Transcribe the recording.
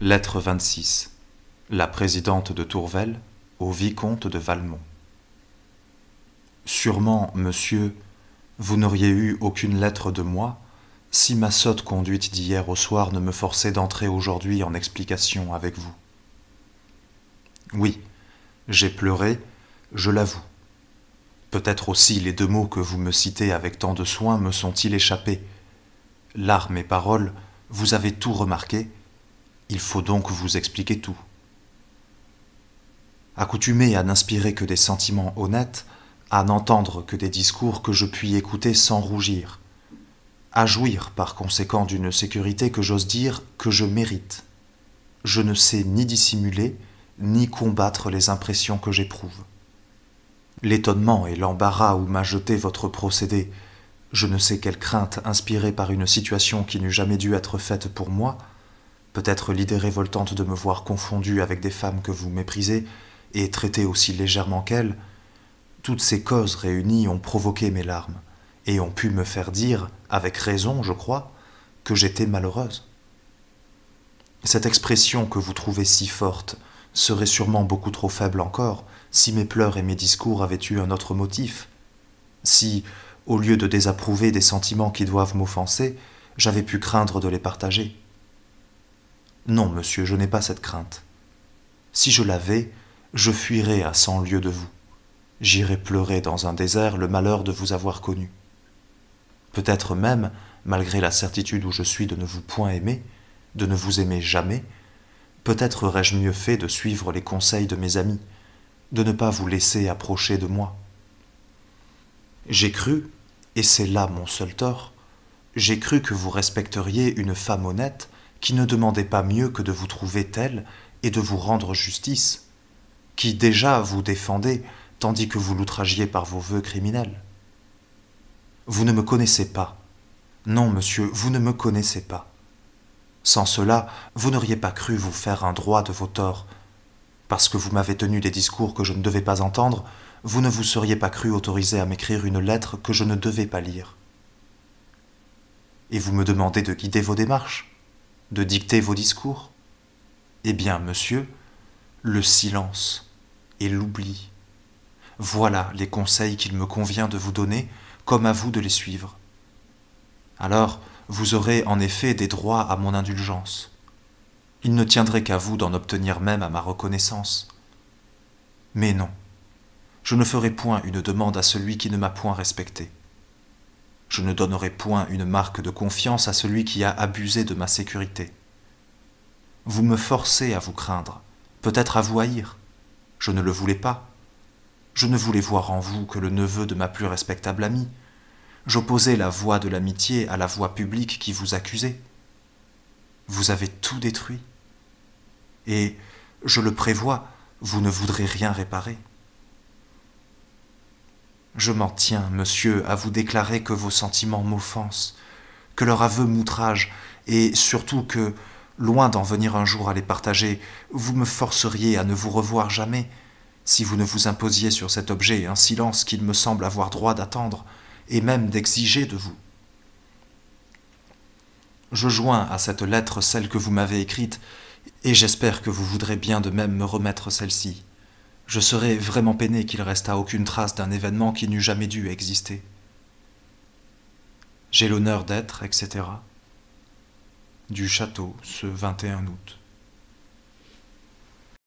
Lettre 26. La présidente de Tourvel au vicomte de Valmont. Sûrement, monsieur, vous n'auriez eu aucune lettre de moi si ma sotte conduite d'hier au soir ne me forçait d'entrer aujourd'hui en explication avec vous. Oui, j'ai pleuré, je l'avoue. Peut-être aussi les 2 mots que vous me citez avec tant de soin me sont-ils échappés. Larmes et paroles, vous avez tout remarqué, il faut donc vous expliquer tout. Accoutumé à n'inspirer que des sentiments honnêtes, à n'entendre que des discours que je puis écouter sans rougir, à jouir par conséquent d'une sécurité que j'ose dire que je mérite. Je ne sais ni dissimuler, ni combattre les impressions que j'éprouve. L'étonnement et l'embarras où m'a jeté votre procédé, je ne sais quelle crainte inspirée par une situation qui n'eût jamais dû être faite pour moi, peut-être l'idée révoltante de me voir confondu avec des femmes que vous méprisez et traitées aussi légèrement qu'elles, toutes ces causes réunies ont provoqué mes larmes et ont pu me faire dire, avec raison, je crois, que j'étais malheureuse. Cette expression que vous trouvez si forte serait sûrement beaucoup trop faible encore si mes pleurs et mes discours avaient eu un autre motif, si, au lieu de désapprouver des sentiments qui doivent m'offenser, j'avais pu craindre de les partager. Non, monsieur, je n'ai pas cette crainte. Si je l'avais, je fuirais à 100 lieues de vous. J'irais pleurer dans un désert le malheur de vous avoir connu. Peut-être même, malgré la certitude où je suis de ne vous point aimer, de ne vous aimer jamais, peut-être aurais-je mieux fait de suivre les conseils de mes amis, de ne pas vous laisser approcher de moi. J'ai cru, et c'est là mon seul tort, j'ai cru que vous respecteriez une femme honnête qui ne demandait pas mieux que de vous trouver telle et de vous rendre justice, qui déjà vous défendait tandis que vous l'outragiez par vos vœux criminels. Vous ne me connaissez pas. Non, monsieur, vous ne me connaissez pas. Sans cela, vous n'auriez pas cru vous faire un droit de vos torts. Parce que vous m'avez tenu des discours que je ne devais pas entendre, vous ne vous seriez pas cru autorisé à m'écrire une lettre que je ne devais pas lire. Et vous me demandez de guider vos démarches, de dicter vos discours. Eh bien, monsieur, le silence et l'oubli. Voilà les conseils qu'il me convient de vous donner, comme à vous de les suivre. Alors, vous aurez en effet des droits à mon indulgence. Il ne tiendrait qu'à vous d'en obtenir même à ma reconnaissance. Mais non, je ne ferai point une demande à celui qui ne m'a point respecté. Je ne donnerai point une marque de confiance à celui qui a abusé de ma sécurité. Vous me forcez à vous craindre, peut-être à vous haïr. Je ne le voulais pas. Je ne voulais voir en vous que le neveu de ma plus respectable amie. J'opposais la voix de l'amitié à la voix publique qui vous accusait. Vous avez tout détruit. Et, je le prévois, vous ne voudrez rien réparer. Je m'en tiens, monsieur, à vous déclarer que vos sentiments m'offensent, que leur aveu m'outrage, et surtout que, loin d'en venir un jour à les partager, vous me forceriez à ne vous revoir jamais, si vous ne vous imposiez sur cet objet un silence qu'il me semble avoir droit d'attendre, et même d'exiger de vous. Je joins à cette lettre celle que vous m'avez écrite, et j'espère que vous voudrez bien de même me remettre celle-ci. Je serais vraiment peiné qu'il restât aucune trace d'un événement qui n'eût jamais dû exister. J'ai l'honneur d'être, etc. Du château, ce 21 août.